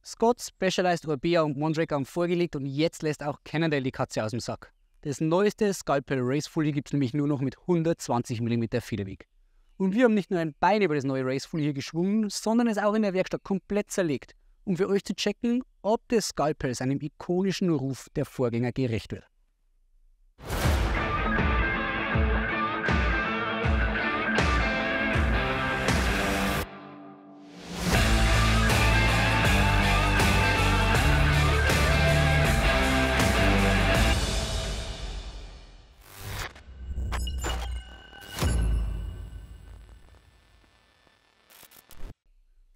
Scott, Specialized, Orbea und Mondraker haben vorgelegt und jetzt lässt auch Cannondale die Katze aus dem Sack. Das neueste Sculpel Racefully gibt es nämlich nur noch mit 120 mm Federweg. Und wir haben nicht nur ein Bein über das neue Racefully hier geschwungen, sondern es auch in der Werkstatt komplett zerlegt, um für euch zu checken, ob das Sculpel seinem ikonischen Ruf der Vorgänger gerecht wird.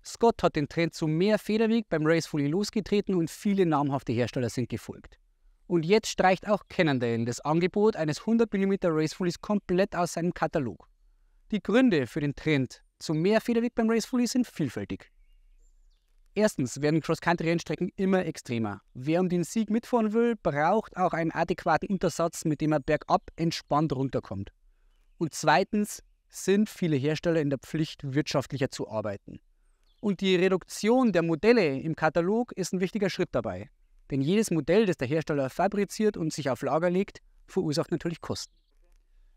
Scott hat den Trend zu mehr Federweg beim Racefully losgetreten und viele namhafte Hersteller sind gefolgt. Und jetzt streicht auch Cannondale das Angebot eines 100 mm Racefullys komplett aus seinem Katalog. Die Gründe für den Trend zu mehr Federweg beim Racefully sind vielfältig. Erstens werden Cross-Country-Rennstrecken immer extremer. Wer um den Sieg mitfahren will, braucht auch einen adäquaten Untersatz, mit dem er bergab entspannt runterkommt. Und zweitens sind viele Hersteller in der Pflicht, wirtschaftlicher zu arbeiten. Und die Reduktion der Modelle im Katalog ist ein wichtiger Schritt dabei. Denn jedes Modell, das der Hersteller fabriziert und sich auf Lager legt, verursacht natürlich Kosten.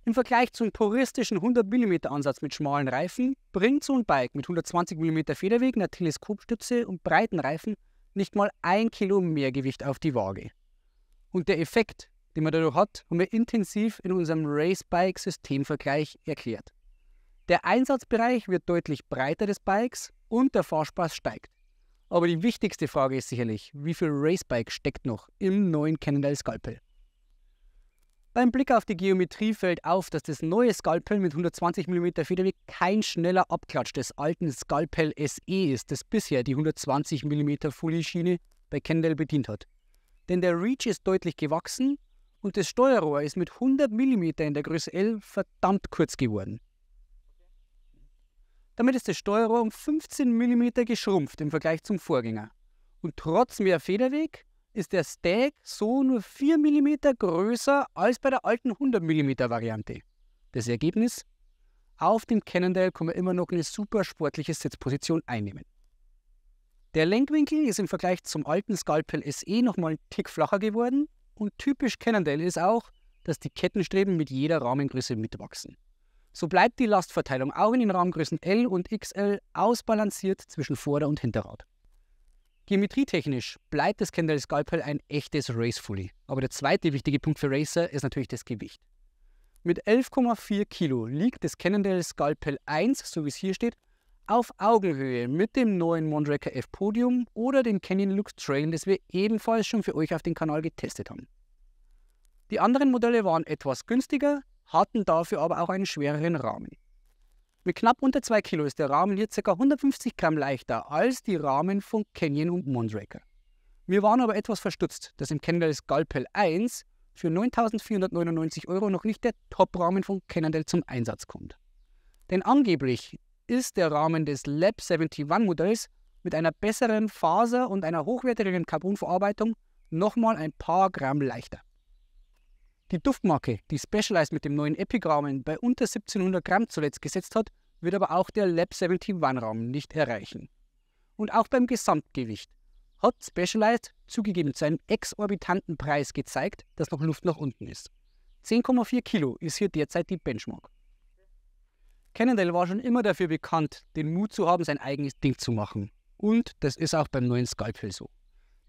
Im Vergleich zum puristischen 100 mm Ansatz mit schmalen Reifen bringt so ein Bike mit 120 mm Federweg, einer Teleskopstütze und breiten Reifen nicht mal 1 Kilo mehr Gewicht auf die Waage. Und der Effekt, den man dadurch hat, haben wir intensiv in unserem Racebike-Systemvergleich erklärt. Der Einsatzbereich wird deutlich breiter des Bikes und der Fahrspaß steigt. Aber die wichtigste Frage ist sicherlich, wie viel Racebike steckt noch im neuen Cannondale Sculpel? Beim Blick auf die Geometrie fällt auf, dass das neue Sculpel mit 120 mm Federweg kein schneller Abklatsch des alten Sculpel SE ist, das bisher die 120 mm Fully-Schiene bei Cannondale bedient hat. Denn der Reach ist deutlich gewachsen und das Steuerrohr ist mit 100 mm in der Größe L verdammt kurz geworden. Damit ist das Steuerrohr um 15 mm geschrumpft im Vergleich zum Vorgänger. Und trotz mehr Federweg ist der Stag so nur 4 mm größer als bei der alten 100 mm Variante. Das Ergebnis? Auf dem Cannondale kann man immer noch eine super sportliche Sitzposition einnehmen. Der Lenkwinkel ist im Vergleich zum alten Sculpel SE nochmal einen Tick flacher geworden und typisch Cannondale ist auch, dass die Kettenstreben mit jeder Rahmengröße mitwachsen. So bleibt die Lastverteilung auch in den Rahmengrößen L und XL ausbalanciert zwischen Vorder- und Hinterrad. Geometrietechnisch bleibt das Cannondale Sculpel ein echtes Racefully. Aber der zweite wichtige Punkt für Racer ist natürlich das Gewicht. Mit 11,4 Kilo liegt das Cannondale Sculpel 1, so wie es hier steht, auf Augenhöhe mit dem neuen Mondraker F Podium oder dem Canyon Lux Trail, das wir ebenfalls schon für euch auf dem Kanal getestet haben. Die anderen Modelle waren etwas günstiger, hatten dafür aber auch einen schwereren Rahmen. Mit knapp unter 2 Kilo ist der Rahmen hier ca. 150 Gramm leichter als die Rahmen von Canyon und Mondraker. Wir waren aber etwas verstutzt, dass im Cannondale Sculpel 1 für 9.499 € noch nicht der Top-Rahmen von Cannondale zum Einsatz kommt. Denn angeblich ist der Rahmen des Lab 71 Modells mit einer besseren Faser- und einer hochwertigeren Carbonverarbeitung nochmal ein paar Gramm leichter. Die Duftmarke, die Specialized mit dem neuen Epic-Rahmen bei unter 1700 Gramm zuletzt gesetzt hat, wird aber auch der Lab 71 Rahmen nicht erreichen. Und auch beim Gesamtgewicht hat Specialized zugegeben zu einem exorbitanten Preis gezeigt, dass noch Luft nach unten ist. 10,4 Kilo ist hier derzeit die Benchmark. Cannondale war schon immer dafür bekannt, den Mut zu haben, sein eigenes Ding zu machen. Und das ist auch beim neuen Sculpel so.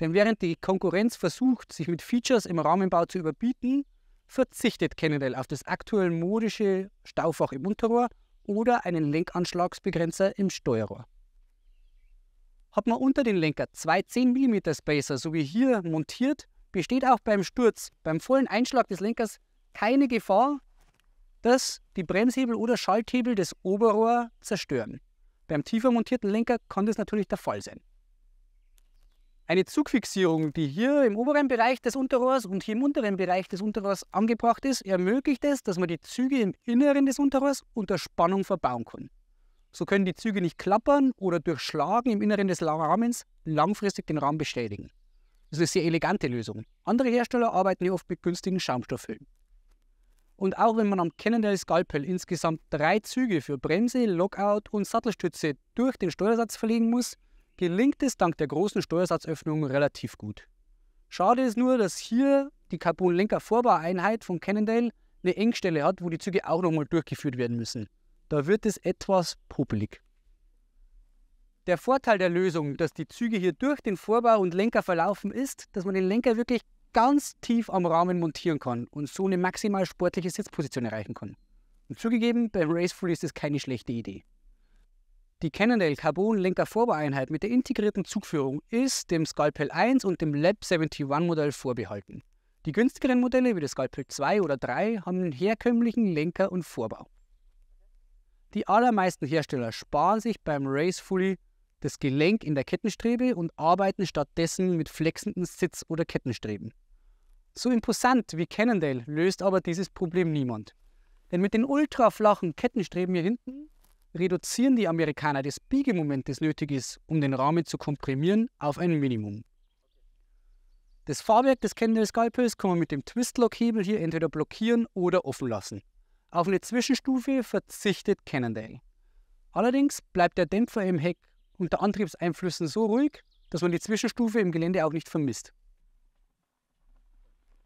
Denn während die Konkurrenz versucht, sich mit Features im Rahmenbau zu überbieten, verzichtet Cannondale auf das aktuell modische Staufach im Unterrohr oder einen Lenkanschlagsbegrenzer im Steuerrohr. Hat man unter den Lenker zwei 10 mm Spacer, so wie hier montiert, besteht auch beim Sturz, beim vollen Einschlag des Lenkers keine Gefahr, dass die Bremshebel oder Schalthebel des Oberrohr zerstören. Beim tiefer montierten Lenker kann das natürlich der Fall sein. Eine Zugfixierung, die hier im oberen Bereich des Unterrohrs und hier im unteren Bereich des Unterrohrs angebracht ist, ermöglicht es, dass man die Züge im Inneren des Unterrohrs unter Spannung verbauen kann. So können die Züge nicht klappern oder durch Schlagen im Inneren des Rahmens langfristig den Rahmen beschädigen. Das ist eine sehr elegante Lösung. Andere Hersteller arbeiten hier oft mit günstigen Schaumstoffhüllen. Und auch wenn man am Cannondale Sculpel insgesamt 3 Züge für Bremse, Lockout und Sattelstütze durch den Steuersatz verlegen muss, gelingt es dank der großen Steuersatzöffnung relativ gut. Schade ist nur, dass hier die Carbon-Lenker-Vorbaueinheit von Cannondale eine Engstelle hat, wo die Züge auch nochmal durchgeführt werden müssen. Da wird es etwas popelig. Der Vorteil der Lösung, dass die Züge hier durch den Vorbau und Lenker verlaufen, ist, dass man den Lenker wirklich ganz tief am Rahmen montieren kann und so eine maximal sportliche Sitzposition erreichen kann. Und zugegeben, beim Racefully ist das keine schlechte Idee. Die Cannondale Carbon-Lenker-Vorbaueinheit mit der integrierten Zugführung ist dem Sculpel 1 und dem Lab 71 Modell vorbehalten. Die günstigeren Modelle wie das Sculpel 2 oder 3 haben einen herkömmlichen Lenker und Vorbau. Die allermeisten Hersteller sparen sich beim Racefully das Gelenk in der Kettenstrebe und arbeiten stattdessen mit flexenden Sitz- oder Kettenstreben. So imposant wie Cannondale löst aber dieses Problem niemand. Denn mit den ultraflachen Kettenstreben hier hinten reduzieren die Amerikaner das Biegemoment, das nötig ist, um den Rahmen zu komprimieren, auf ein Minimum. Das Fahrwerk des Cannondale Sculpels kann man mit dem Twistlock-Hebel hier entweder blockieren oder offen lassen. Auf eine Zwischenstufe verzichtet Cannondale. Allerdings bleibt der Dämpfer im Heck unter Antriebseinflüssen so ruhig, dass man die Zwischenstufe im Gelände auch nicht vermisst.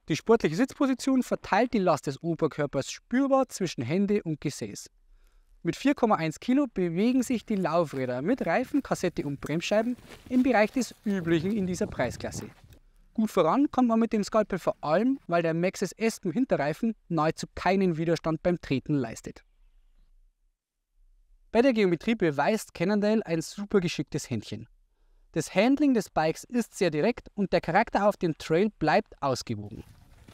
Die sportliche Sitzposition verteilt die Last des Oberkörpers spürbar zwischen Hände und Gesäß. Mit 4,1 Kilo bewegen sich die Laufräder mit Reifen, Kassette und Bremsscheiben im Bereich des Üblichen in dieser Preisklasse. Gut voran kommt man mit dem Sculpel vor allem, weil der Maxxis Aspen Hinterreifen nahezu keinen Widerstand beim Treten leistet. Bei der Geometrie beweist Cannondale ein super geschicktes Händchen. Das Handling des Bikes ist sehr direkt und der Charakter auf dem Trail bleibt ausgewogen.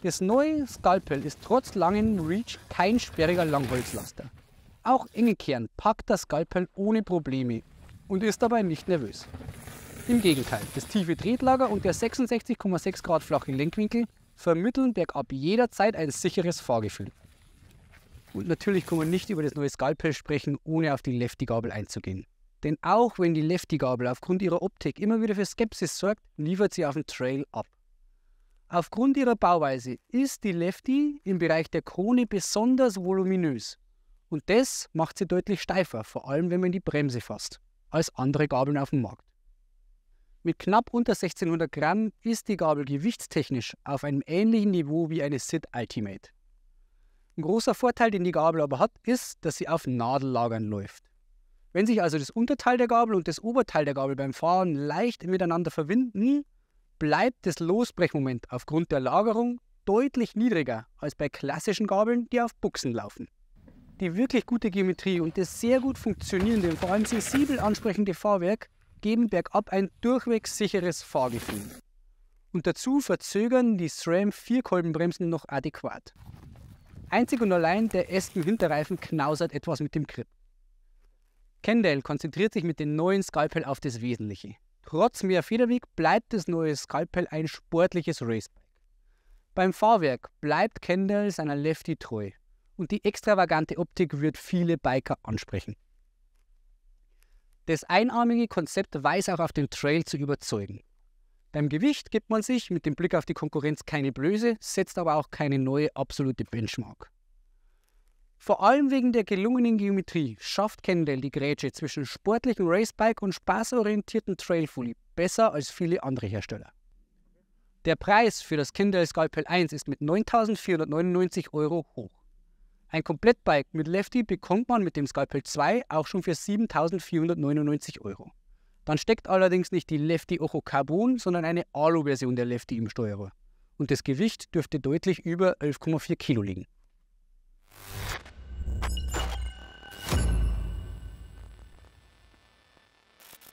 Das neue Sculpel ist trotz langem Reach kein sperriger Langholzlaster. Auch enge Kehren packt das Sculpel ohne Probleme und ist dabei nicht nervös. Im Gegenteil, das tiefe Tretlager und der 66,6 Grad flache Lenkwinkel vermitteln bergab jederzeit ein sicheres Fahrgefühl. Und natürlich kann man nicht über das neue Sculpel sprechen, ohne auf die Lefty-Gabel einzugehen. Denn auch wenn die Lefty-Gabel aufgrund ihrer Optik immer wieder für Skepsis sorgt, liefert sie auf dem Trail ab. Aufgrund ihrer Bauweise ist die Lefty im Bereich der Krone besonders voluminös. Und das macht sie deutlich steifer, vor allem wenn man die Bremse fasst, als andere Gabeln auf dem Markt. Mit knapp unter 1600 Gramm ist die Gabel gewichtstechnisch auf einem ähnlichen Niveau wie eine SID Ultimate. Ein großer Vorteil, den die Gabel aber hat, ist, dass sie auf Nadellagern läuft. Wenn sich also das Unterteil der Gabel und das Oberteil der Gabel beim Fahren leicht miteinander verbinden, bleibt das Losbrechmoment aufgrund der Lagerung deutlich niedriger als bei klassischen Gabeln, die auf Buchsen laufen. Die wirklich gute Geometrie und das sehr gut funktionierende und vor allem sensibel ansprechende Fahrwerk geben bergab ein durchweg sicheres Fahrgefühl. Und dazu verzögern die SRAM Vierkolbenbremsen noch adäquat. Einzig und allein der Aspen-Hinterreifen knausert etwas mit dem Grip. Cannondale konzentriert sich mit dem neuen Sculpel auf das Wesentliche. Trotz mehr Federweg bleibt das neue Sculpel ein sportliches Racebike. Beim Fahrwerk bleibt Cannondale seiner Lefty treu und die extravagante Optik wird viele Biker ansprechen. Das einarmige Konzept weiß auch auf dem Trail zu überzeugen. Beim Gewicht gibt man sich mit dem Blick auf die Konkurrenz keine Blöße, setzt aber auch keine neue absolute Benchmark. Vor allem wegen der gelungenen Geometrie schafft Cannondale die Grätsche zwischen sportlichem Racebike und spaßorientierten Trailfully besser als viele andere Hersteller. Der Preis für das Cannondale Sculpel 1 ist mit 9.499 € hoch. Ein Komplettbike mit Lefty bekommt man mit dem Sculpel 2 auch schon für 7.499 €. Dann steckt allerdings nicht die Lefty Ocho Carbon, sondern eine Alu-Version der Lefty im Steuerrohr. Und das Gewicht dürfte deutlich über 11,4 Kilo liegen.